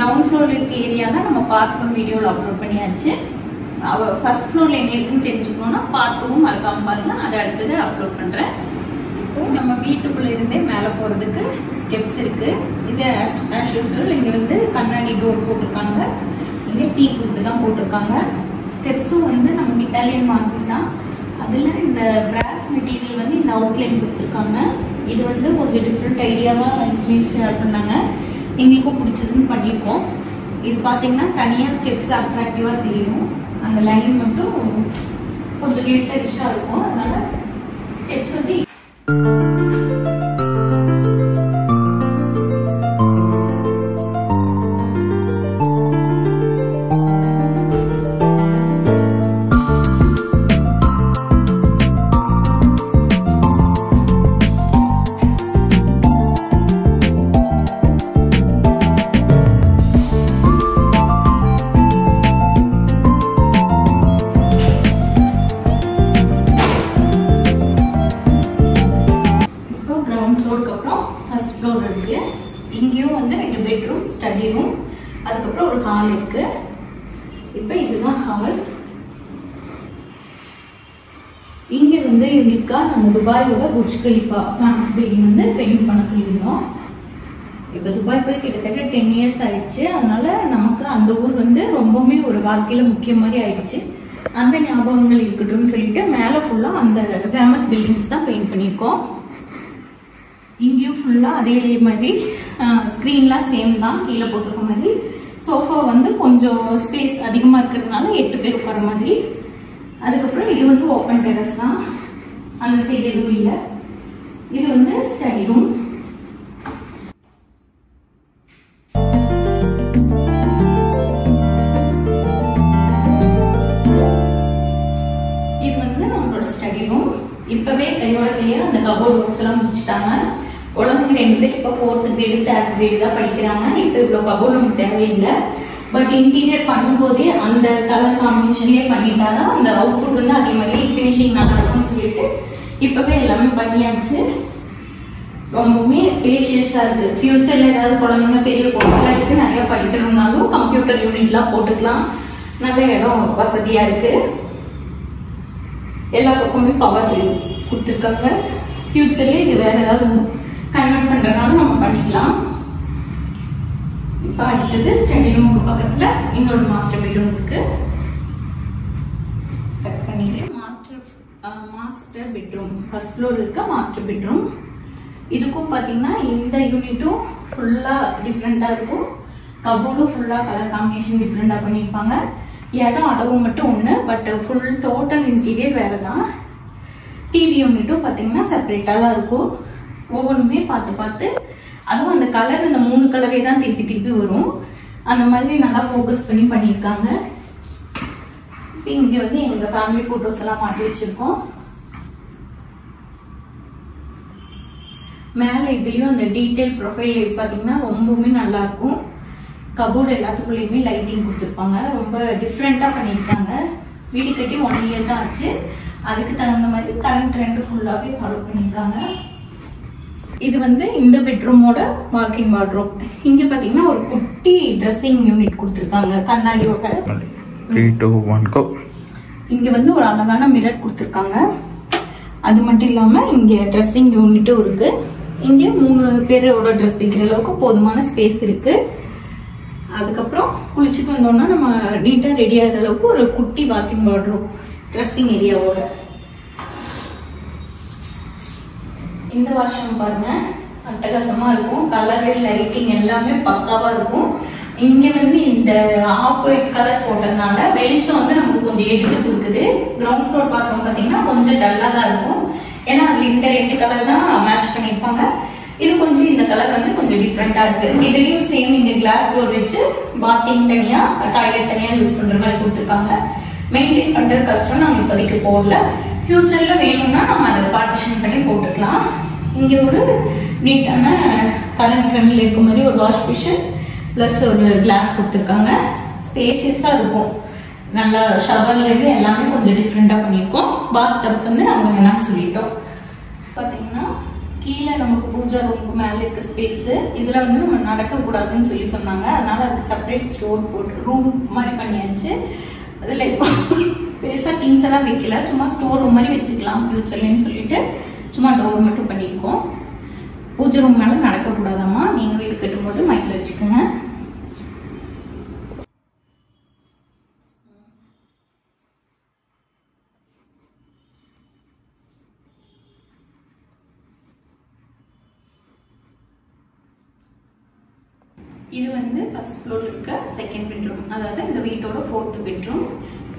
Ground ஃப்ளோர்ல இருக்க area தான் நம்ம பார்ட் 1 வீடியோவில் அப்லோட் பண்ணியாச்சு. ஃபர்ஸ்ட் ஃப்ளோர்ல என்ன இருக்குன்னு தெரிஞ்சுக்கணும்னா பார்ட் 2 மறக்காம பாருங்க. அதை அடுத்தது அப்லோட் பண்றேன். நம்ம வீட்டுக்குள்ள இருந்தே மேலே போறதுக்கு ஸ்டெப்ஸ் இருக்கு. இது ஆஸ் யூசுவல் இங்க வந்து கண்ணாடி டோர் போட்டிருக்காங்க. இங்க டீ குட் தான் போட்டிருக்காங்க. ஸ்டெப்ஸும் வந்து நம்ம இட்டாலியன் மார்பிள் தான். அதுல இந்த பிராஸ் மெட்டீரியல் வந்து இந்த அவுட்லைன் கொடுத்துருக்காங்க. இது வந்து கொஞ்சம் டிஃப்ரெண்ட் ஐடியாவா இன்ஜினியர் ஷேர் பண்ணாங்க. எங்களுக்கும் பிடிச்சதுன்னு பண்ணியிருக்கோம். இது பார்த்தீங்கன்னா தனியாக ஸ்டெப்ஸ் அட்ராக்டிவாக தெரியும். அந்த லைன் மட்டும் கொஞ்சம் லேட்டரிஷாக இருக்கும். அதனால ஸ்டெப்ஸ் வந்து இங்கேயும் வந்து 2 பெட்ரூம், ஸ்டடி ரூம், அதுக்கப்புறம் ஒரு ஹால் இருக்கு. இப்போ இதுதான் ஹால். இங்க வந்து யூனிக்கா நம்ம துபாயோட புர்ஜ் கலிஃபா ஃபேமஸ் பில்டிங் வந்து பெயிண்ட் பண்ண சொல்லியிருந்தோம். இப்போ துபாய் போய் கிட்டத்தட்ட 10 இயர்ஸ் ஆயிடுச்சு. அதனால நமக்கு அந்த ஊர் வந்து ரொம்பவுமே ஒரு வாழ்க்கையில முக்கியம் மாதிரி ஆயிடுச்சு. அந்த ஞாபகங்கள் இருக்கட்டும்னு சொல்லிட்டு மேலே ஃபுல்லா அந்த ஃபேமஸ் பில்டிங்ஸ் தான் பெயிண்ட் பண்ணியிருக்கோம். இங்கேயும் ஃபுல்லாக அதே மாதிரி ஸ்க்ரீன்லாம் சேம் தான் கீழே போட்டிருக்க மாதிரி. சோஃபா வந்து கொஞ்சம் ஸ்பேஸ் அதிகமாக இருக்கிறதுனால 8 பேர் உட்கார மாதிரி. அதுக்கப்புறம் இது வந்து ஓப்பன் டெரஸ் தான், அந்த சைடு எதுவும் இல்லை. இது வந்து ஸ்டடி ரூம். இது வந்து நம்மளோட ஸ்டடி ரூம். இப்பவே கையோட கையை அந்த கபோர்ட் ஒர்க்ஸ் எல்லாம் முடிச்சுட்டாங்க. குழந்தைங்க 2 பேர் இப்போ 4th grade 3rd grade தான் படிக்கிறாங்க. இப்போ இவ்வளோ கபோர்ட் நமக்கு தேவையில்லை. பட் இன்டீரியர் பண்ணும்போதே அந்த கலர் காம்பினேஷன்லேயே பண்ணிட்டாதான் அந்த அவுட்புட் வந்து அதே மாதிரி ஃபினிஷிங் நல்லா இருக்கும்னு சொல்லிட்டு இப்பவே எல்லாமே பண்ணியாச்சு. ரொம்பவுமே ஸ்பேஷியஸாக இருக்கு. ஃபியூச்சர்ல ஏதாவது குழந்தைங்க பெரிய கோர்ஸ்லாம் எடுத்து நிறைய படிக்கணும்னாலும் கம்ப்யூட்டர் யூனிட்லாம் போட்டுக்கலாம். நல்ல இடம் வசதியா இருக்கு. எல்லா பக்கமே பவர் கொடுத்துருக்காங்க. ஃபியூச்சர்ல இது வேற ஏதாவது கன்வெர்ட் பண்றதுனால நம்ம பண்ணிக்கலாம். இப்போ அடுத்தது ஸ்டடி ரூமுக்கு பக்கத்துல இன்னொரு மாஸ்டர் பெட்ரூம் இருக்கு. கட் பண்ணிட்டு மாஸ்டர் பெட்ரூம் ஃபர்ஸ்ட் ஃப்ளோர் இருக்க மாஸ்டர் பெட்ரூம். இதுக்கும் பாத்தீங்கன்னா இந்த யூனிட்டும் ஃபுல்லா டிஃப்ரெண்டா இருக்கும். கபோர்டும் ஃபுல்லா கலர் காம்பினேஷன் டிஃப்ரெண்டா பண்ணியிருப்பாங்க. இடம் அளவு மட்டும் ஒன்று, பட் ஃபுல் டோட்டல் இன்டீரியர் வேற தான். டிவி யூனிட்டும் பார்த்தீங்கன்னா செப்பரேட்டாக தான் இருக்கும். ஒவ்வொன்றுமே பார்த்து அதுவும் அந்த கலர் இந்த 3 கலரே தான் திருப்பி வரும். அந்த மாதிரி நல்லா ஃபோக்கஸ் பண்ணி பண்ணியிருக்காங்க. இங்கே வந்து எங்கள் ஃபேமிலி ஃபோட்டோஸ் எல்லாம் மாட்டி வச்சிருக்கோம். மேலே இதுலேயும் அந்த டீட்டெயில் ப்ரொஃபைல் பார்த்தீங்கன்னா ரொம்பவுமே நல்லா இருக்கும். கபோர்டு எல்லாத்துக்குள்ளேயுமே லைட்டிங் கொடுத்துருப்பாங்க. ரொம்ப டிஃப்ரெண்ட்டாக பண்ணியிருக்காங்க. வீடு கட்டி 1 இயர் தான் ஆச்சு. அதுக்கு தகுந்த மாதிரி கரண்ட் ட்ரெண்ட் ஃபுல்லாகவே ஃபாலோ பண்ணியிருக்காங்க. இது வந்து இந்த பெட்ரூமோட வாக்கிங் வார்ட்ரோப். இங்கே பார்த்தீங்கன்னா ஒரு குட்டி ட்ரெஸ்ஸிங் யூனிட் கொடுத்துருக்காங்க கண்ணாடியோட. 3, 2, 1 go. இங்கே வந்து ஒரு அழகான மிரர் கொடுத்துருக்காங்க. அது மட்டும் இல்லாமல் இங்கே ட்ரெஸ்ஸிங் யூனிட்டும் இருக்கு. இங்கே 3 பேரோட ட்ரெஸ் வைக்கிற அளவுக்கு போதுமான ஸ்பேஸ் இருக்கு. அதுக்கப்புறம் குளிச்சுட்டு வந்தோம்னா நம்ம நீட்டாக ரெடி ஆகிற அளவுக்கு ஒரு குட்டி வாக்கிங் வார்ட்ரோப் ட்ரெஸ்ஸிங் ஏரியாவோட. இந்த வாஷ்ரூம் பாருங்க, அட்டகாசமா இருக்கும். கலர் லைட்டிங் எல்லாமே பக்காவா இருக்கும். இங்க வந்து இந்த ஆஃப் ஒயிட் கலர் போட்டதுனால வெளிச்சம் வந்து நமக்கு கொஞ்சம் எடுத்து கொடுக்குது. கிரவுண்ட் ஃப்ளோர் பாத்ரூம் பாத்தீங்கன்னா கொஞ்சம் டல்லா தான் இருக்கும். ஏன்னா அதுல இந்த 2 கலர் தான் மேட்ச் பண்ணிருப்பாங்க. இது கொஞ்சம் இந்த கலர் வந்து கொஞ்சம் டிஃப்ரெண்டா இருக்கு. இதுலயும் சேம் இங்க கிளாஸ் டோர் வச்சு பாத்திங் தனியா டாய்லெட் தனியா யூஸ் பண்ற மாதிரி கொடுத்துருக்காங்க. மெயின்டைன் பண்றது கஷ்டம், நாங்க இப்போதைக்கு போடல. ஃபியூச்சர்ல வேணும்னா நம்ம அதை பார்ட்டிஷன் பண்ணி போட்டுக்கலாம். இங்க ஒரு நீட்டான கரண்ட் ட்ரெண்ட்ல இருக்க மாதிரி ஒரு வாஷ் மிஷின் பிளஸ் ஒரு கிளாஸ் கொடுத்துருக்காங்க. ஸ்பேஷியஸா இருக்கும். நல்லா ஷவர்ல இருந்து எல்லாமே கொஞ்சம் டிஃப்ரெண்டா பண்ணியிருக்கோம். பாத் டப் வந்து நாங்கள் வேணாம்னு சொல்லிட்டோம். பார்த்தீங்கன்னா கீழே நமக்கு பூஜா ரூமுக்கு மேல இருக்க ஸ்பேஸ் இதுல வந்து நம்ம நடக்க கூடாதுன்னு சொல்லி சொன்னாங்க. அதனால அதுக்கு செப்பரேட் ஸ்டோர் போட்டு ரூம் மாதிரி பண்ணியாச்சு. அதுல பெருசா திங்ஸ் எல்லாம் வைக்கல, சும்மா ஸ்டோர் ரூம் மாதிரி வச்சுக்கலாம் ஃபியூச்சர்லன்னு சொல்லிட்டு சும்மா டோர் மட்டும் பண்ணியிருக்கோம். பூஜை ரூம் மேல நடக்க கூடாதாமா, நீங்க வீடு கட்டும் போது மைக்ல வச்சுக்கோங்க. இது வந்து ஃபர்ஸ்ட் ஃப்ளோர்ல இருக்க செகண்ட் பெட்ரூம், அதாவது இந்த வீட்டோட 4th பெட்ரூம்.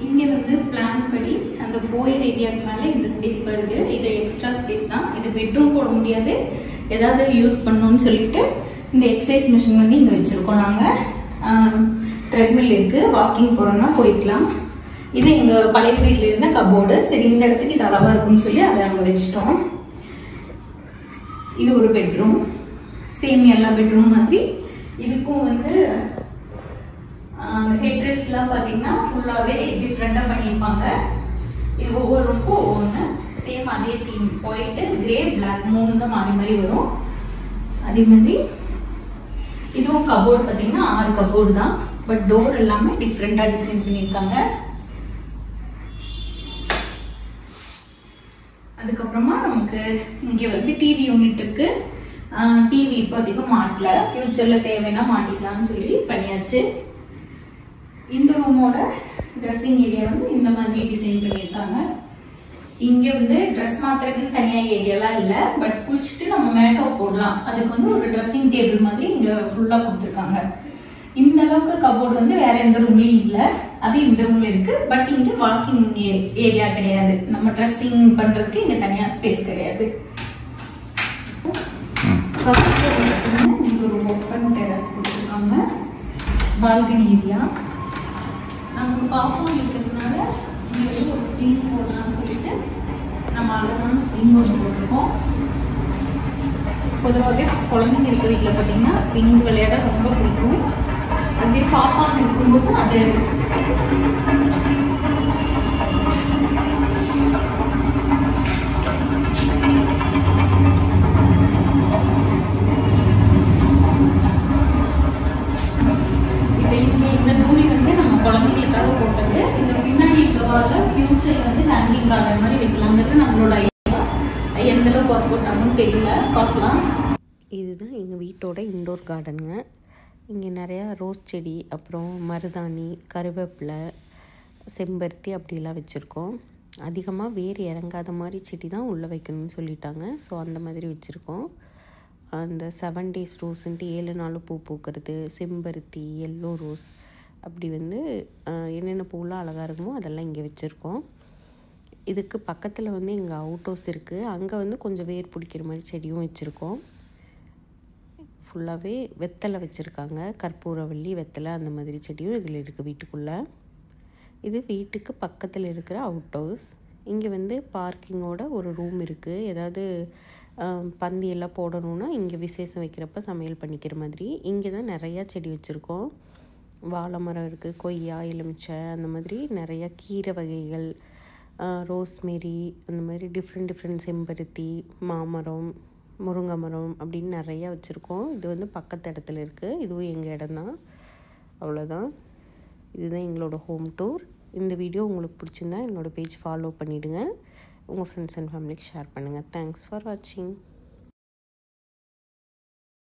இங்க வந்து பிளான் படி அந்த ஃபோயர் ஏரியாக்கு மேல இந்த ஸ்பேஸ் வருது. இது எக்ஸ்ட்ரா ஸ்பேஸ் தான், இது பெட்ரூம் போட முடியாது, ஏதாவது யூஸ் பண்ணணும்னு சொல்லிட்டு இந்த எக்ஸசைஸ் மிஷின் வந்து இங்க வச்சிருக்கோம். நாங்க ட்ரெட்மில் இருக்கு, வாக்கிங் போறோம்னா போய்க்கலாம். இது எங்க பழைய வீட்டுல இருந்த கபோர்டு. சரி, இந்த இடத்துக்கு இது அளவா இருக்கும்னு சொல்லி அதை அங்க வச்சுட்டோம். இது ஒரு பெட்ரூம், சேம் எல்லா பெட்ரூம் மாதிரி. இதுக்கும் வந்து ஹெட்ரெஸ்ட்லாம் பார்த்தீங்கன்னா ஃபுல்லாகவே டிஃப்ரெண்டாக பண்ணியிருப்பாங்க. இது ஒவ்வொரு ரூமுக்கும் ஒவ்வொன்று சேம் அதே தீம், ஒயிட்டு கிரே பிளாக் 3 தான் மாறி மாறி வரும். அதே மாதிரி இதுவும் கபோர்டு பார்த்தீங்கன்னா 6 கபோர்டு தான், பட் டோர் எல்லாமே டிஃப்ரெண்டாக டிசைன் பண்ணியிருக்காங்க. அதுக்கப்புறமா நமக்கு இங்கே வந்து டிவி யூனிட் இருக்கு. டிவி இப்போ அதிகம் மாட்டல, ஃபியூச்சர்ல தேவைன்னா மாட்டிக்கலாம்னு சொல்லி பண்ணியாச்சு. இந்த ரூமோட ட்ரெஸ்ஸிங் ஏரியா வந்து இந்த மாதிரி டிசைன் பண்ணியிருக்காங்க. இங்க வந்து ட்ரெஸ் மாத்திரத்துக்கு தனியா ஏரியாலாம் இல்லை, பட் குளிச்சுட்டு நம்ம மேக்கப் போடலாம், அதுக்கு வந்து ஒரு ட்ரெஸ்ஸிங் டேபிள் மாதிரி இங்க ஃபுல்லா கொடுத்துருக்காங்க. இந்த அளவுக்கு கபோர்டு வந்து வேற எந்த ரூம்லயும் இல்லை, அது இந்த ரூம்ல இருக்கு. பட் இங்க வாக்கிங் ஏரியா கிடையாது, நம்ம ட்ரெஸ்ஸிங் பண்றதுக்கு இங்க தனியா ஸ்பேஸ் கிடையாது. இங்க ஒரு ஓப்பன் டெரஸ் கொடுத்துருக்காங்க, பால்கனி ஏரியா. நமக்கு பாப்பா இருக்கிறதுனால இங்க வந்து ஒரு ஸ்விங் போடலாம்னு சொல்லிட்டு நம்ம அழகான ஸ்விங் ஒன்று போட்டிருக்கோம். பொதுவாகவே குழந்தைங்க இருக்கிற வீட்டில் பார்த்தீங்கன்னா ஸ்விங் விளையாட ரொம்ப பிடிக்கும். அதுவே பாப்பா இருக்கும்போது அது இந்த தூரி வந்து நம்ம குழந்தைங்களுக்காக போட்டது. இந்த பின்னாடி இருக்கவால ஃபியூச்சர் வந்து ஹேங்கிங் கார்டன் மாதிரி வைக்கலாங்கிறது நம்மளோட ஐடியா. எந்த அளவுக்கு ஒர்க் அவுட் ஆகும்னு தெரியல, பார்க்கலாம். இதுதான் எங்கள் வீட்டோட இன்டோர் கார்டனுங்க. இங்கே நிறையா ரோஸ் செடி, அப்புறம் மருதாணி, கருவேப்பிலை, செம்பருத்தி அப்படிலாம் வச்சுருக்கோம். அதிகமாக வேர் இறங்காத மாதிரி செடி தான் உள்ளே வைக்கணும்னு சொல்லிட்டாங்க. ஸோ அந்த மாதிரி வச்சுருக்கோம். அந்த 7 days ரோஸுன்ட்டு 7 நாள் பூ பூக்கிறது, செம்பருத்தி, எல்லோ ரோஸ், அப்படி வந்து என்னென்ன பூலாம் அழகாக இருக்குமோ அதெல்லாம் இங்கே வச்சுருக்கோம். இதுக்கு பக்கத்தில் வந்து எங்கள் அவுட் ஹவுஸ் இருக்குது, அங்கே வந்து கொஞ்சம் வேர் பிடிக்கிற மாதிரி செடியும் வச்சுருக்கோம். ஃபுல்லாகவே வெத்தலை வச்சுருக்காங்க, கற்பூரவள்ளி, வெத்தலை, அந்த மாதிரி செடியும் இதில் இருக்குது வீட்டுக்குள்ளே. இது வீட்டுக்கு பக்கத்தில் இருக்கிற அவுட் ஹவுஸ். இங்கே வந்து பார்க்கிங்கோட ஒரு ரூம் இருக்குது. ஏதாவது பந்தியெல்லாம் போடணுன்னா இங்கே விசேஷம் வைக்கிறப்ப சமையல் பண்ணிக்கிற மாதிரி. இங்கே தான் நிறையா செடி வச்சுருக்கோம். வாழை மரம் இருக்குது, கொய்யா, எலுமிச்சை, அந்த மாதிரி நிறையா கீரை வகைகள், ரோஸ்மெரி, அந்த மாதிரி டிஃப்ரெண்ட் செம்பருத்தி, மாமரம், முருங்கை மரம் அப்படின்னு நிறையா வச்சுருக்கோம். இது வந்து பக்கத்து இடத்துல இருக்குது, இதுவும் எங்கள் இடம்தான். அவ்வளோதான். இதுதான் எங்களோட ஹோம் டூர். இந்த வீடியோ உங்களுக்கு பிடிச்சிருந்தா என்னோடய பேஜ் ஃபாலோ பண்ணிவிடுங்க, உங்கள் ஃப்ரெண்ட்ஸ் அண்ட் ஃபேமிலிக்கு ஷேர் பண்ணுங்கள். தேங்க்ஸ் ஃபார் வாட்சிங்.